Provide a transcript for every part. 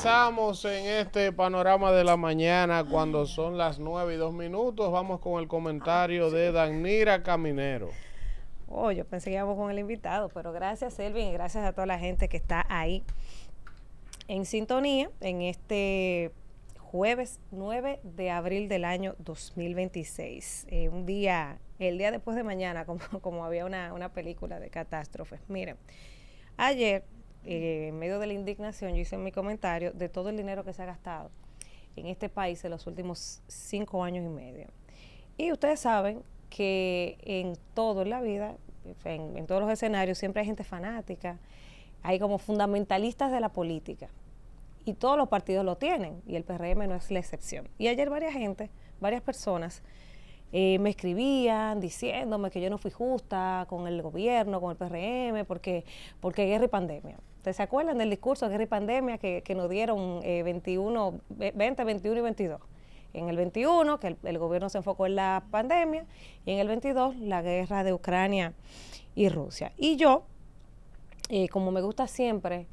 Regresamos en este panorama de la mañana cuando son las 9:02. Vamos con el comentario de Danira Caminero. Oh, yo pensé que íbamos con el invitado, pero gracias, Elvin, y gracias a toda la gente que está ahí en sintonía en este jueves 9 de abril del año 2026. Un día, el día después de mañana, como había una película de catástrofes. Miren, ayer, en medio de la indignación, yo hice mi comentario de todo el dinero que se ha gastado en este país en los últimos 5 años y medio. Y ustedes saben que en todo en la vida, en todos los escenarios, siempre hay gente fanática, hay como fundamentalistas de la política. Y todos los partidos lo tienen, y el PRM no es la excepción. Y ayer varias personas me escribían diciéndome que yo no fui justa con el gobierno, con el PRM, porque guerra y pandemia. ¿Ustedes se acuerdan del discurso de guerra y pandemia que nos dieron 20, 21 y 22? En el 21, que el gobierno se enfocó en la pandemia, y en el 22, la guerra de Ucrania y Rusia. Y yo, como me gusta siempre,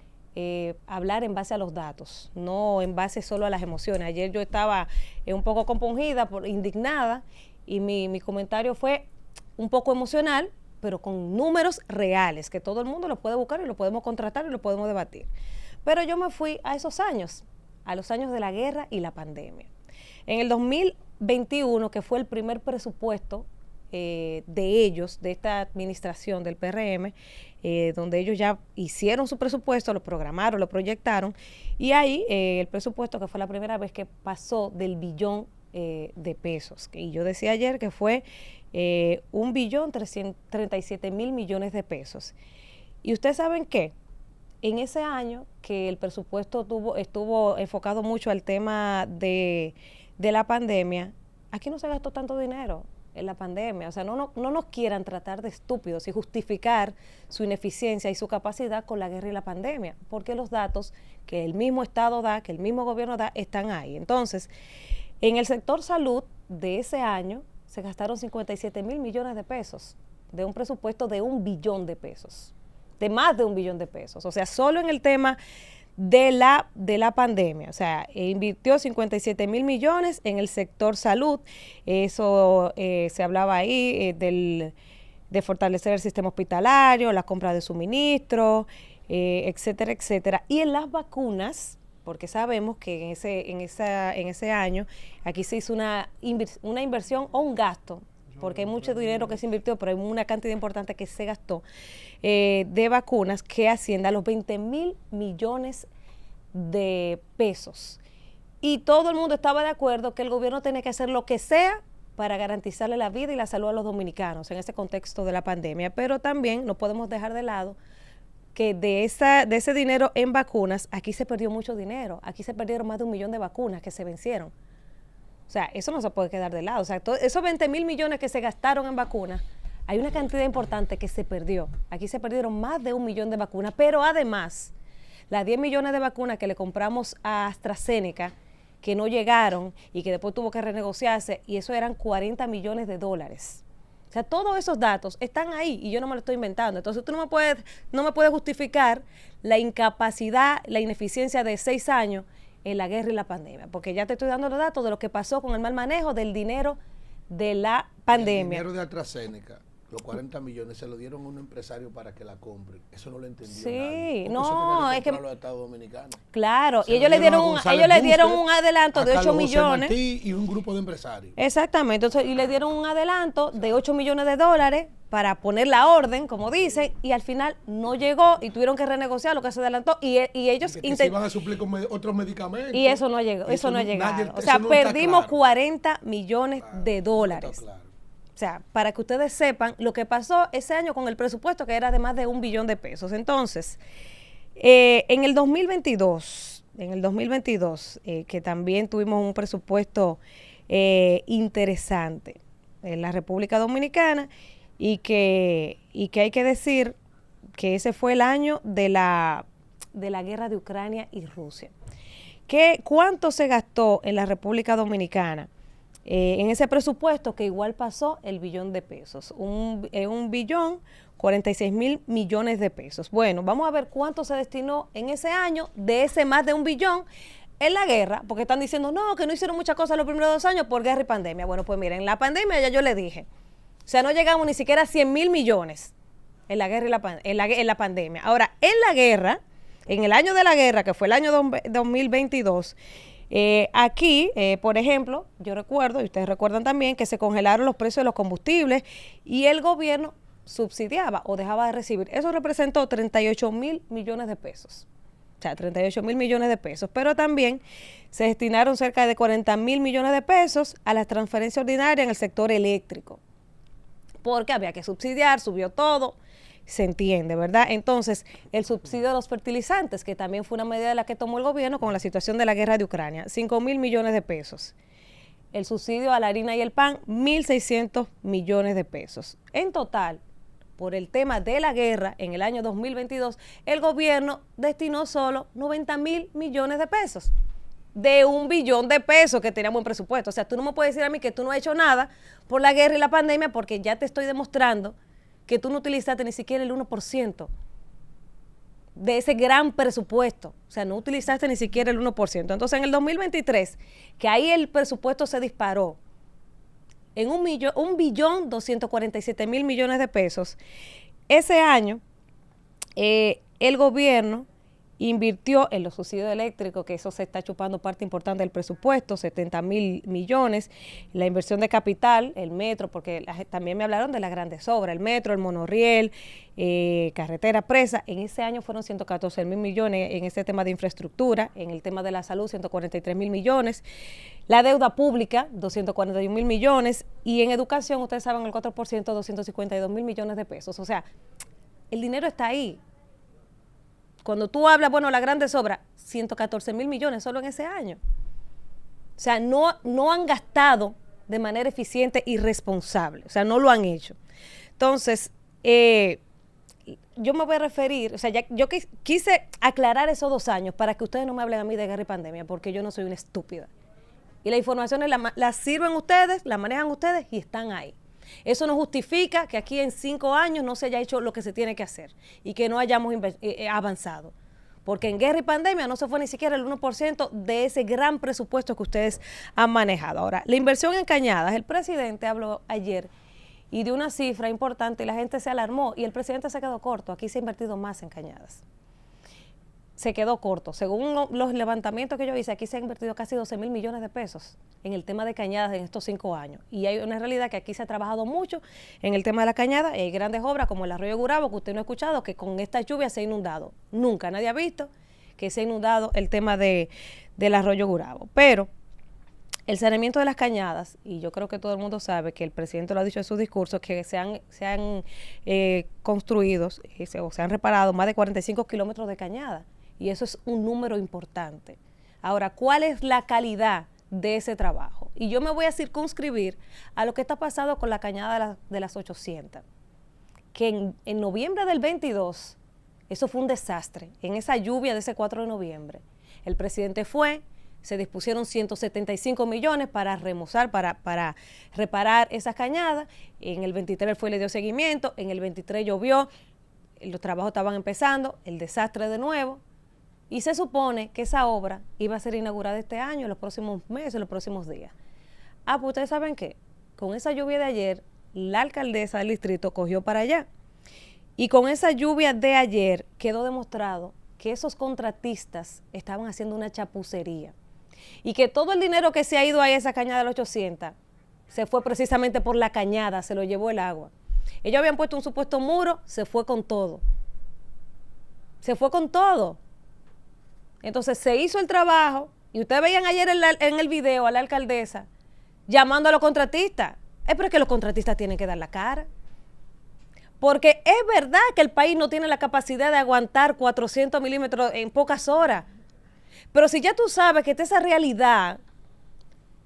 hablar en base a los datos, no en base solo a las emociones. Ayer yo estaba un poco compungida, indignada, y mi comentario fue un poco emocional, pero con números reales, que todo el mundo lo puede buscar y lo podemos contratar y lo podemos debatir. Pero yo me fui a esos años, a los años de la guerra y la pandemia. En el 2021, que fue el primer presupuesto de ellos, de esta administración del PRM, donde ellos ya hicieron su presupuesto, lo programaron, lo proyectaron, y ahí el presupuesto, que fue la primera vez que pasó del billón de pesos, y yo decía ayer que fue 1.337.000.000.000 de pesos. Y ustedes saben qué, en ese año que el presupuesto estuvo enfocado mucho al tema de la pandemia, aquí no se gastó tanto dinero en la pandemia. O sea, no nos quieran tratar de estúpidos y justificar su ineficiencia y su capacidad con la guerra y la pandemia, porque los datos que el mismo Estado da, que el mismo gobierno da, están ahí. Entonces, en el sector salud de ese año se gastaron 57.000.000.000 de pesos de un presupuesto de 1 billón de pesos, de más de 1 billón de pesos. O sea, solo en el tema de la pandemia. O sea, invirtió 57.000.000.000 en el sector salud. Eso se hablaba ahí de fortalecer el sistema hospitalario, la compra de suministros, etcétera, etcétera. Y en las vacunas, porque sabemos que en ese año aquí se hizo una inversión o un gasto, porque hay mucho dinero que se invirtió, pero hay una cantidad importante que se gastó de vacunas que asciende a los 20.000.000.000 de pesos. Y todo el mundo estaba de acuerdo que el gobierno tenía que hacer lo que sea para garantizarle la vida y la salud a los dominicanos en ese contexto de la pandemia. Pero también no podemos dejar de lado que de ese dinero en vacunas, aquí se perdió mucho dinero. Aquí se perdieron más de 1 millón de vacunas que se vencieron. O sea, eso no se puede quedar de lado. O sea, esos 20.000.000.000 que se gastaron en vacunas, hay una cantidad importante que se perdió. Aquí se perdieron más de 1 millón de vacunas, pero además, las 10 millones de vacunas que le compramos a AstraZeneca, que no llegaron y que después tuvo que renegociarse, y eso eran 40 millones de dólares. O sea, todos esos datos están ahí y yo no me lo estoy inventando. Entonces tú no me puedes justificar la incapacidad, la ineficiencia de 6 años en la guerra y la pandemia, porque ya te estoy dando los datos de lo que pasó con el mal manejo del dinero de la pandemia. El dinero de AstraZeneca, los 40 millones se lo dieron a un empresario para que la compre. Eso no lo entendió nadie. Sí, no, es que los Estados Dominicanos. Claro, y ellos le dieron un adelanto de 8 millones. Martí y un grupo de empresarios. Exactamente, entonces, y le dieron un adelanto de 8 millones de dólares para poner la orden, como dicen, y al final no llegó y tuvieron que renegociar lo que se adelantó y ellos se iban a suplir con otros medicamentos. Y eso no llegó, eso no ha llegado. Nadie, o sea, no perdimos claro. 40 millones de dólares. Claro. O sea, para que ustedes sepan lo que pasó ese año con el presupuesto, que era de más de 1 billón de pesos. Entonces, en el 2022, que también tuvimos un presupuesto interesante en la República Dominicana, y que hay que decir que ese fue el año de la guerra de Ucrania y Rusia. ¿Cuánto se gastó en la República Dominicana en ese presupuesto que igual pasó el billón de pesos, un billón 46.000 millones de pesos. Bueno, vamos a ver cuánto se destinó en ese año de ese más de un billón en la guerra, porque están diciendo, no, que no hicieron muchas cosas los primeros 2 años por guerra y pandemia. Bueno, pues miren, en la pandemia ya yo le dije, o sea, no llegamos ni siquiera a 100.000 millones en la guerra y en la pandemia. Ahora, en la guerra, en el año de la guerra, que fue el año 2022, aquí, por ejemplo, yo recuerdo, y ustedes recuerdan también, que se congelaron los precios de los combustibles y el gobierno subsidiaba o dejaba de recibir. Eso representó 38.000 millones de pesos. O sea, 38.000 millones de pesos. Pero también se destinaron cerca de 40.000 millones de pesos a las transferencias ordinarias en el sector eléctrico. Porque había que subsidiar, subió todo, se entiende, ¿verdad? Entonces, el subsidio de los fertilizantes, que también fue una medida de la que tomó el gobierno con la situación de la guerra de Ucrania, 5.000 millones de pesos. El subsidio a la harina y el pan, 1.600 millones de pesos. En total, por el tema de la guerra, en el año 2022, el gobierno destinó solo 90.000 millones de pesos. De 1 billón de pesos que teníamos en presupuesto. O sea, tú no me puedes decir a mí que tú no has hecho nada por la guerra y la pandemia, porque ya te estoy demostrando que tú no utilizaste ni siquiera el 1% de ese gran presupuesto. O sea, no utilizaste ni siquiera el 1%. Entonces, en el 2023, que ahí el presupuesto se disparó en 1.247.000 millones de pesos, ese año el gobierno invirtió en los subsidios eléctricos, que eso se está chupando parte importante del presupuesto, 70.000 millones, la inversión de capital, el metro, porque también me hablaron de las grandes obras, el metro, el monorriel, carretera presa, en ese año fueron 114.000 millones en ese tema de infraestructura, en el tema de la salud, 143.000 millones, la deuda pública, 241.000 millones, y en educación, ustedes saben, el 4%, 252.000 millones de pesos. O sea, el dinero está ahí. Cuando tú hablas, bueno, las grandes obras, 114.000 millones solo en ese año. O sea, no han gastado de manera eficiente y responsable. O sea, no lo han hecho. Entonces, yo me voy a referir, o sea, yo quise aclarar esos 2 años para que ustedes no me hablen a mí de guerra y pandemia, porque yo no soy una estúpida. Y las informaciones las sirven ustedes, las manejan ustedes y están ahí. Eso no justifica que aquí en 5 años no se haya hecho lo que se tiene que hacer y que no hayamos avanzado. Porque en guerra y pandemia no se fue ni siquiera el 1% de ese gran presupuesto que ustedes han manejado. Ahora, la inversión en cañadas, el presidente habló ayer y dio una cifra importante y la gente se alarmó y el presidente se quedó corto. Aquí se ha invertido más en cañadas. Se quedó corto. Según los levantamientos que yo hice, aquí se han invertido casi 12.000 millones de pesos en el tema de cañadas en estos 5 años. Y hay una realidad que aquí se ha trabajado mucho en el tema de la cañada. Hay grandes obras como el Arroyo Gurabo, que usted no ha escuchado, que con esta lluvia se ha inundado. Nunca nadie ha visto que se ha inundado el tema del Arroyo Gurabo. Pero el saneamiento de las cañadas, y yo creo que todo el mundo sabe que el presidente lo ha dicho en sus discursos, que se han construido o se han reparado más de 45 kilómetros de cañada. Y eso es un número importante. Ahora, ¿cuál es la calidad de ese trabajo? Y yo me voy a circunscribir a lo que está pasando con la cañada de las 800. Que en noviembre del 22, eso fue un desastre. En esa lluvia de ese 4 de noviembre, el presidente fue, se dispusieron 175 millones para remozar, para reparar esas cañadas. En el 23 fue, le dio seguimiento. En el 23 llovió, los trabajos estaban empezando, el desastre de nuevo. Y se supone que esa obra iba a ser inaugurada este año, en los próximos meses, en los próximos días. Pues ustedes saben que con esa lluvia de ayer, la alcaldesa del distrito cogió para allá. Y con esa lluvia de ayer quedó demostrado que esos contratistas estaban haciendo una chapucería. Y que todo el dinero que se ha ido a esa cañada de los 800 se fue precisamente por la cañada, se lo llevó el agua. Ellos habían puesto un supuesto muro, se fue con todo. Se fue con todo. Entonces se hizo el trabajo y ustedes veían ayer en el video a la alcaldesa llamando a los contratistas. Pero es que los contratistas tienen que dar la cara. Porque es verdad que el país no tiene la capacidad de aguantar 400 milímetros en pocas horas. Pero si ya tú sabes que esta es esa realidad,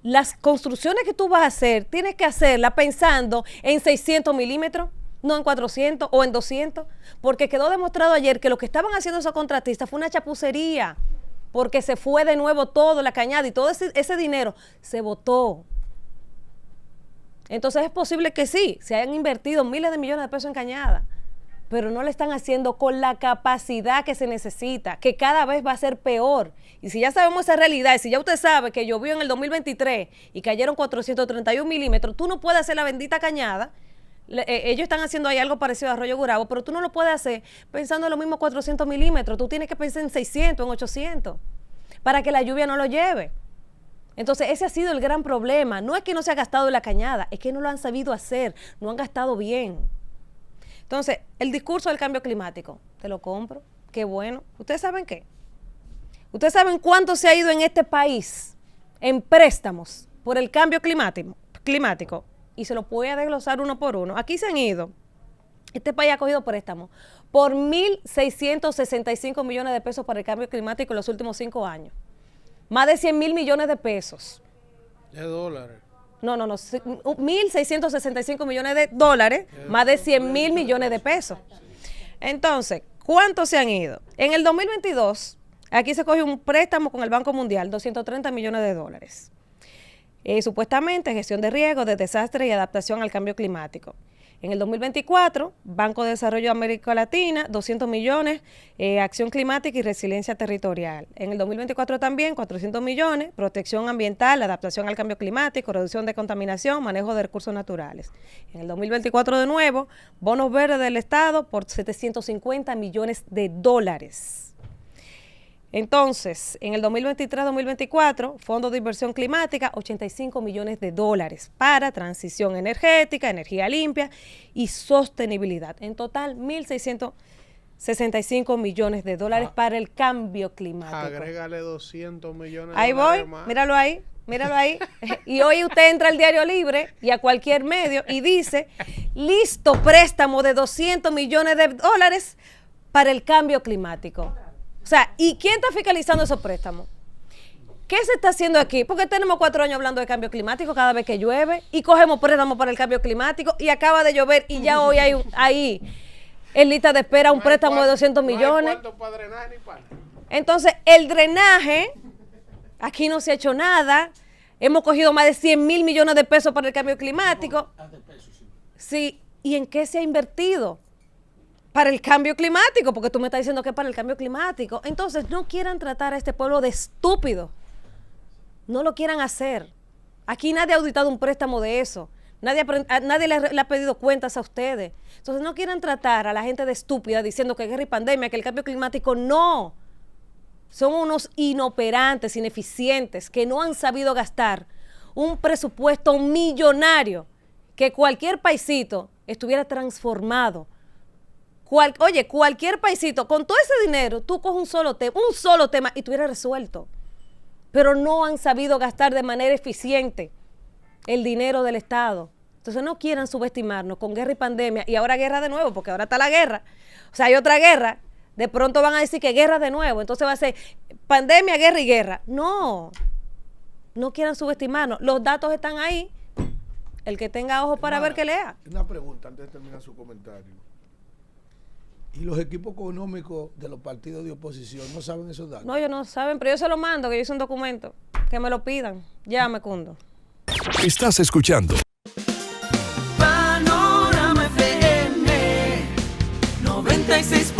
las construcciones que tú vas a hacer, tienes que hacerlas pensando en 600 milímetros. No en 400 o en 200, porque quedó demostrado ayer que lo que estaban haciendo esos contratistas fue una chapucería, porque se fue de nuevo todo, la cañada y todo ese dinero se botó. Entonces es posible que sí, se hayan invertido miles de millones de pesos en Cañada, pero no lo están haciendo con la capacidad que se necesita, que cada vez va a ser peor. Y si ya sabemos esa realidad, y si ya usted sabe que llovió en el 2023 y cayeron 431 milímetros, tú no puedes hacer la bendita Cañada. Ellos están haciendo ahí algo parecido a Arroyo Gurabo, pero tú no lo puedes hacer pensando en los mismos 400 milímetros. Tú tienes que pensar en 600, en 800, para que la lluvia no lo lleve. Entonces, ese ha sido el gran problema. No es que no se ha gastado en la Cañada, es que no lo han sabido hacer, no han gastado bien. Entonces, el discurso del cambio climático, te lo compro, qué bueno. ¿Ustedes saben qué? ¿Ustedes saben cuánto se ha ido en este país en préstamos por el cambio climático? Y se lo voy a desglosar uno por uno. Aquí se han ido, este país ha cogido préstamos por 1.665 millones de pesos para el cambio climático en los últimos 5 años. Más de 100 mil millones de pesos. De dólares. No, 1.665 millones de dólares, más de 100 mil millones de pesos. Entonces, ¿cuántos se han ido? En el 2022, aquí se cogió un préstamo con el Banco Mundial, 230 millones de dólares. Supuestamente gestión de riesgos, de desastres y adaptación al cambio climático. En el 2024, Banco de Desarrollo de América Latina, 200 millones, acción climática y resiliencia territorial. En el 2024 también, 400 millones, protección ambiental, adaptación al cambio climático, reducción de contaminación, manejo de recursos naturales. En el 2024 de nuevo, bonos verdes del Estado por 750 millones de dólares. Entonces, en el 2023-2024, Fondo de Inversión Climática, 85 millones de dólares para transición energética, energía limpia y sostenibilidad. En total, 1.665 millones de dólares para el cambio climático. Agrégale 200 millones de ahí dólares voy, más. míralo ahí. Y hoy usted entra al Diario Libre y a cualquier medio y dice, listo, préstamo de 200 millones de dólares para el cambio climático. O sea, ¿y quién está fiscalizando esos préstamos? ¿Qué se está haciendo aquí? Porque tenemos 4 años hablando de cambio climático cada vez que llueve y cogemos préstamos para el cambio climático y acaba de llover y ya hoy hay ahí en lista de espera un préstamo de 200 millones. No hay para drenaje ni para. Entonces, el drenaje, aquí no se ha hecho nada. Hemos cogido más de 100 mil millones de pesos para el cambio climático. Sí, ¿y en qué se ha invertido? Para el cambio climático, porque tú me estás diciendo que es para el cambio climático. Entonces, no quieran tratar a este pueblo de estúpido. No lo quieran hacer. Aquí nadie ha auditado un préstamo de eso. Nadie le ha pedido cuentas a ustedes. Entonces, no quieran tratar a la gente de estúpida diciendo que guerra y pandemia, que el cambio climático no. Son unos inoperantes, ineficientes, que no han sabido gastar un presupuesto millonario que cualquier paisito estuviera transformado. Cualquier paisito, con todo ese dinero, tú coges un solo tema y tuviera resuelto. Pero no han sabido gastar de manera eficiente el dinero del Estado. Entonces no quieran subestimarnos con guerra y pandemia, y ahora guerra de nuevo, porque ahora está la guerra. O sea, hay otra guerra. De pronto van a decir que guerra de nuevo, entonces va a ser pandemia, guerra y guerra. No quieran subestimarnos. Los datos están ahí. El que tenga ojos para ver que lea. Una pregunta antes de terminar su comentario. ¿Y los equipos económicos de los partidos de oposición no saben esos datos? No, ellos no saben, pero yo se lo mando, que yo hice un documento. Que me lo pidan. Llámame, Cundo. Estás escuchando Panorama FM 96.